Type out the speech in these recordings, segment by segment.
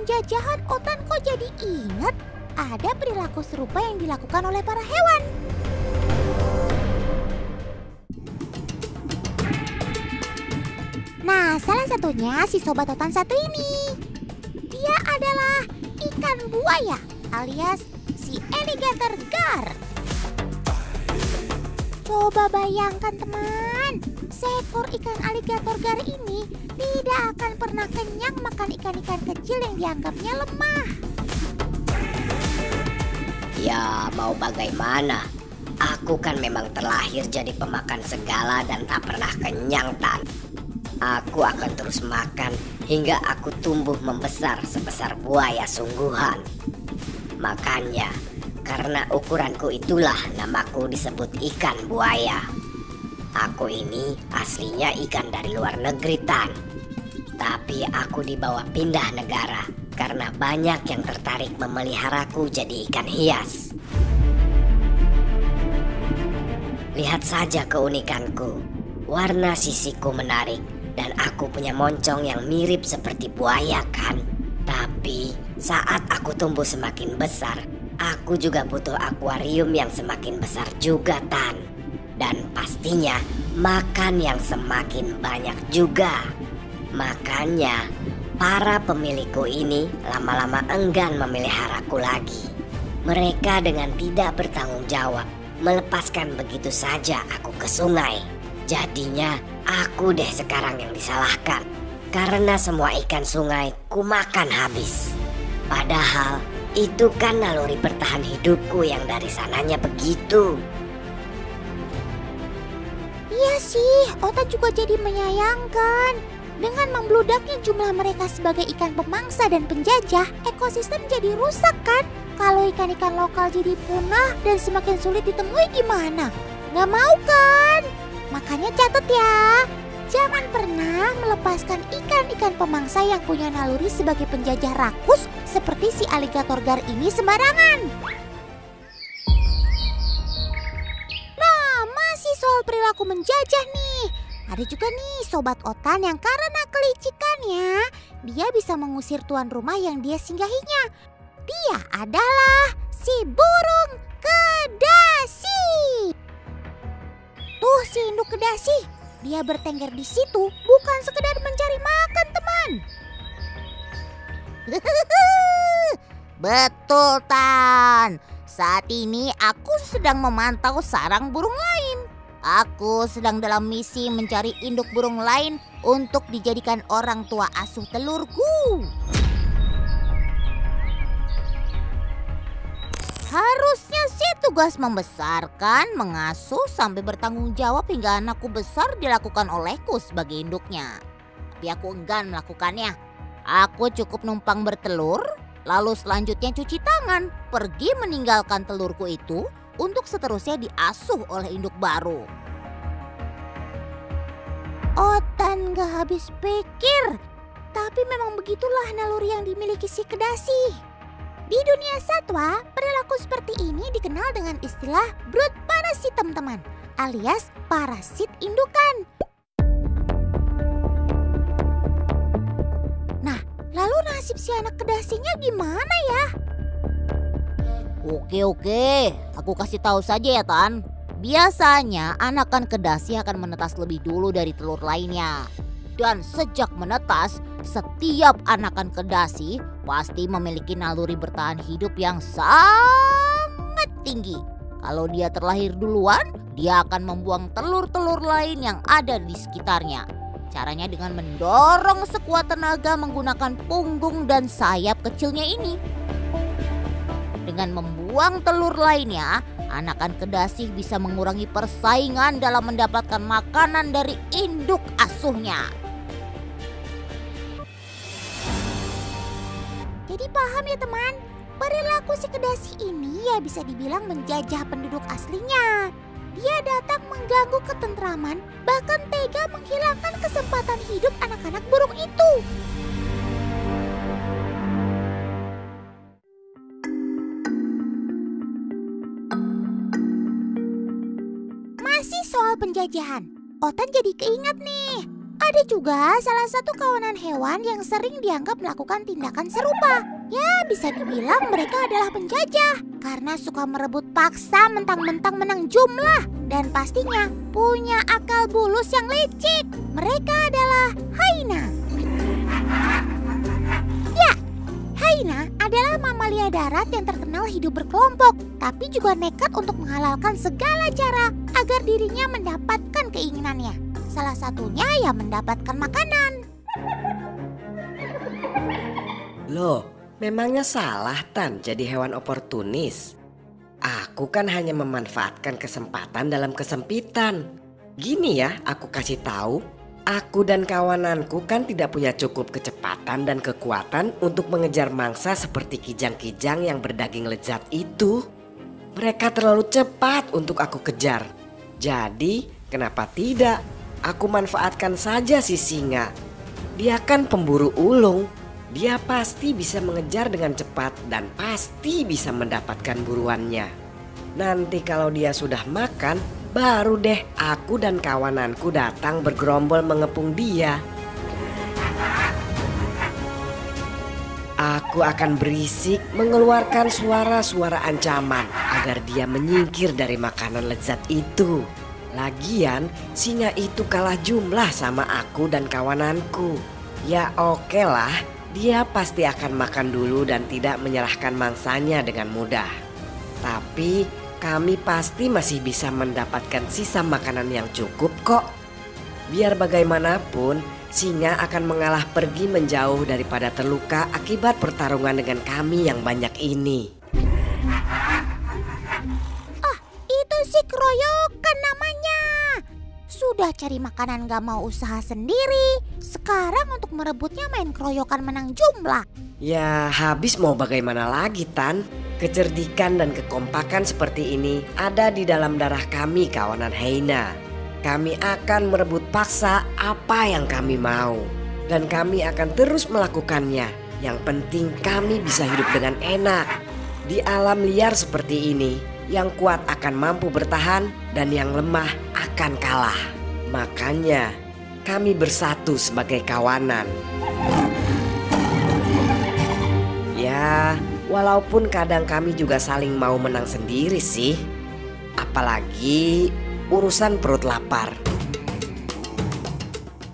penjajahan, Otan kok jadi ingat ada perilaku serupa yang dilakukan oleh para hewan. Nah, salah satunya si sobat Otan satu ini. Dia adalah ikan buaya alias si alligator gar. Coba bayangkan teman, seekor ikan alligator gar ini tidak akan pernah kenyang makan ikan-ikan kecil yang dianggapnya lemah. Ya mau bagaimana? Aku kan memang terlahir jadi pemakan segala dan tak pernah kenyang, Tan. Aku akan terus makan hingga aku tumbuh membesar sebesar buaya sungguhan. Makanya, karena ukuranku itulah namaku disebut ikan buaya. Aku ini aslinya ikan dari luar negeri, Tan. Tapi aku dibawa pindah negara karena banyak yang tertarik memeliharaku jadi ikan hias. Lihat saja keunikanku. Warna sisiku menarik. Dan aku punya moncong yang mirip seperti buaya kan. Tapi saat aku tumbuh semakin besar, aku juga butuh akuarium yang semakin besar juga, Tan. Dan pastinya makan yang semakin banyak juga. Makanya para pemilikku ini lama-lama enggan memeliharaku lagi. Mereka dengan tidak bertanggung jawab melepaskan begitu saja aku ke sungai. Jadinya aku deh sekarang yang disalahkan. Karena semua ikan sungai kumakan habis. Padahal itu kan naluri bertahan hidupku yang dari sananya begitu. Iya sih, Otan juga jadi menyayangkan. Dengan membludaknya jumlah mereka sebagai ikan pemangsa dan penjajah, ekosistem jadi rusak kan? Kalau ikan-ikan lokal jadi punah dan semakin sulit ditemui gimana? Nggak mau kan? Makanya catat ya, jangan pernah melepaskan ikan-ikan pemangsa yang punya naluri sebagai penjajah rakus seperti si alligator gar ini sembarangan. Nah, masih soal perilaku menjajah nih. Ada juga nih sobat Otan yang karena kelicikannya, dia bisa mengusir tuan rumah yang dia singgahinya. Dia adalah si burung kedasi. Tuh si induk kedasi, dia bertengger di situ bukan sekedar mencari makan, teman. Betul, Tan. Saat ini aku sedang memantau sarang burung lain. Aku sedang dalam misi mencari induk burung lain untuk dijadikan orang tua asuh telurku. Harusnya sih tugas membesarkan, mengasuh sampai bertanggung jawab hingga anakku besar dilakukan olehku sebagai induknya. Tapi aku enggan melakukannya. Aku cukup numpang bertelur, lalu selanjutnya cuci tangan, pergi meninggalkan telurku itu untuk seterusnya diasuh oleh induk baru. Otan gak habis pikir, tapi memang begitulah naluri yang dimiliki si kedasi. Di dunia satwa, perilaku seperti ini dikenal dengan istilah brood parasit, teman-teman, alias parasit indukan. Nah, lalu nasib si anak kedasinya gimana ya? Oke, aku kasih tahu saja ya, Tan. Biasanya anakan kedasi akan menetas lebih dulu dari telur lainnya. Dan sejak menetas, setiap anakan kedasi pasti memiliki naluri bertahan hidup yang sangat tinggi. Kalau dia terlahir duluan, dia akan membuang telur-telur lain yang ada di sekitarnya. Caranya dengan mendorong sekuat tenaga menggunakan punggung dan sayap kecilnya ini. Dengan membuang telur lainnya, anakan kedasi bisa mengurangi persaingan dalam mendapatkan makanan dari induk asuhnya. Jadi paham ya teman, perilaku si kedasi ini ya bisa dibilang menjajah penduduk aslinya. Dia datang mengganggu ketentraman, bahkan tega menghilangkan kesempatan hidup anak-anak burung itu. Masih soal penjajahan, Otan jadi keingat nih. Ada juga salah satu kawanan hewan yang sering dianggap melakukan tindakan serupa. Ya, bisa dibilang mereka adalah penjajah karena suka merebut paksa mentang-mentang menang jumlah. Dan pastinya punya akal bulus yang licik. Mereka adalah hyena. Ya, hyena adalah mamalia darat yang terkenal hidup berkelompok, tapi juga nekat untuk menghalalkan segala cara agar dirinya mendapatkan keinginannya. Salah satunya ya mendapatkan makanan. Loh, memangnya salah Tan jadi hewan oportunis? Aku kan hanya memanfaatkan kesempatan dalam kesempitan. Gini ya, aku kasih tahu. Aku dan kawananku kan tidak punya cukup kecepatan dan kekuatan untuk mengejar mangsa seperti kijang-kijang yang berdaging lezat itu. Mereka terlalu cepat untuk aku kejar. Jadi, kenapa tidak? Aku manfaatkan saja si singa. Dia kan pemburu ulung. Dia pasti bisa mengejar dengan cepat dan pasti bisa mendapatkan buruannya. Nanti kalau dia sudah makan, baru deh aku dan kawananku datang bergerombol mengepung dia. Aku akan berisik mengeluarkan suara-suara ancaman agar dia menyingkir dari makanan lezat itu. Lagian singa itu kalah jumlah sama aku dan kawananku. Ya oke lah, dia pasti akan makan dulu dan tidak menyerahkan mangsanya dengan mudah. Tapi kami pasti masih bisa mendapatkan sisa makanan yang cukup kok. Biar bagaimanapun, singa akan mengalah pergi menjauh daripada terluka akibat pertarungan dengan kami yang banyak ini. Itu si keroyokan namanya. Sudah cari makanan gak mau usaha sendiri. Sekarang untuk merebutnya main keroyokan menang jumlah. Ya habis mau bagaimana lagi Tan? Kecerdikan dan kekompakan seperti ini ada di dalam darah kami kawanan hyena. Kami akan merebut paksa apa yang kami mau. Dan kami akan terus melakukannya. Yang penting kami bisa hidup dengan enak. Di alam liar seperti ini, yang kuat akan mampu bertahan dan yang lemah akan kalah. Makanya kami bersatu sebagai kawanan. Ya, walaupun kadang kami juga saling mau menang sendiri sih. Apalagi urusan perut lapar.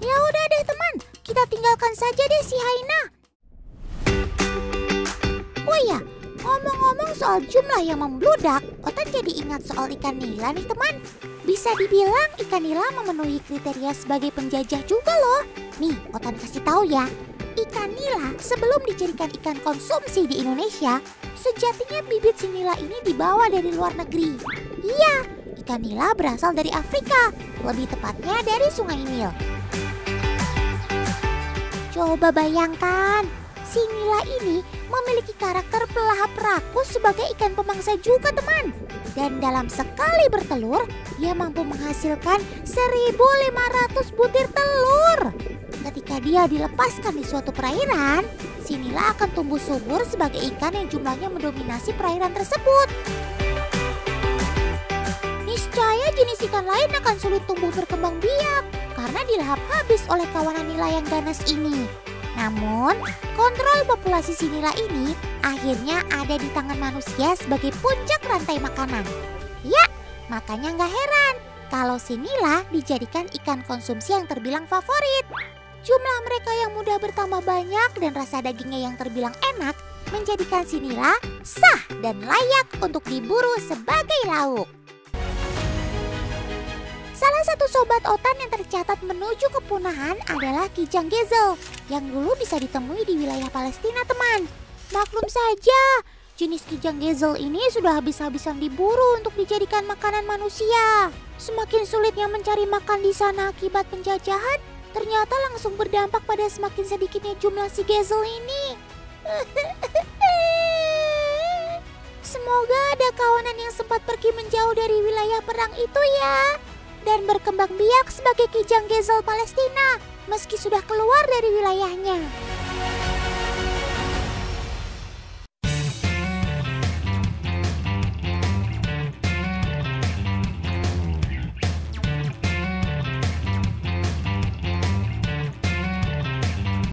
Ya udah deh teman, kita tinggalkan saja deh si hyena. Oh ya, ngomong-ngomong soal jumlah yang membludak, Otan jadi ingat soal ikan nila nih teman. Bisa dibilang ikan nila memenuhi kriteria sebagai penjajah juga loh. Nih, Otan kasih tahu ya. Ikan nila sebelum dijadikan ikan konsumsi di Indonesia, sejatinya bibit si nila ini dibawa dari luar negeri. Iya, ikan nila berasal dari Afrika, lebih tepatnya dari Sungai Nil. Coba bayangkan, si nila ini memiliki karakter pelahap rakus sebagai ikan pemangsa juga teman. Dan dalam sekali bertelur, dia mampu menghasilkan 1.500 butir telur. Ketika dia dilepaskan di suatu perairan, si nila akan tumbuh subur sebagai ikan yang jumlahnya mendominasi perairan tersebut. Niscaya jenis ikan lain akan sulit tumbuh berkembang biak karena dilahap habis oleh kawanan nila yang ganas ini. Namun, kontrol populasi si nila ini akhirnya ada di tangan manusia sebagai puncak rantai makanan. Ya, makanya nggak heran kalau si nila dijadikan ikan konsumsi yang terbilang favorit. Jumlah mereka yang mudah bertambah banyak dan rasa dagingnya yang terbilang enak menjadikan si nila sah dan layak untuk diburu sebagai lauk. Salah satu sobat Otan yang tercatat menuju kepunahan adalah kijang gezel yang dulu bisa ditemui di wilayah Palestina teman. Maklum saja, jenis kijang gezel ini sudah habis-habisan diburu untuk dijadikan makanan manusia. Semakin sulitnya mencari makan di sana akibat penjajahan, ternyata langsung berdampak pada semakin sedikitnya jumlah si gezel ini. Semoga ada kawanan yang sempat pergi menjauh dari wilayah perang itu ya. Dan berkembang biak sebagai kijang gezel Palestina meski sudah keluar dari wilayahnya.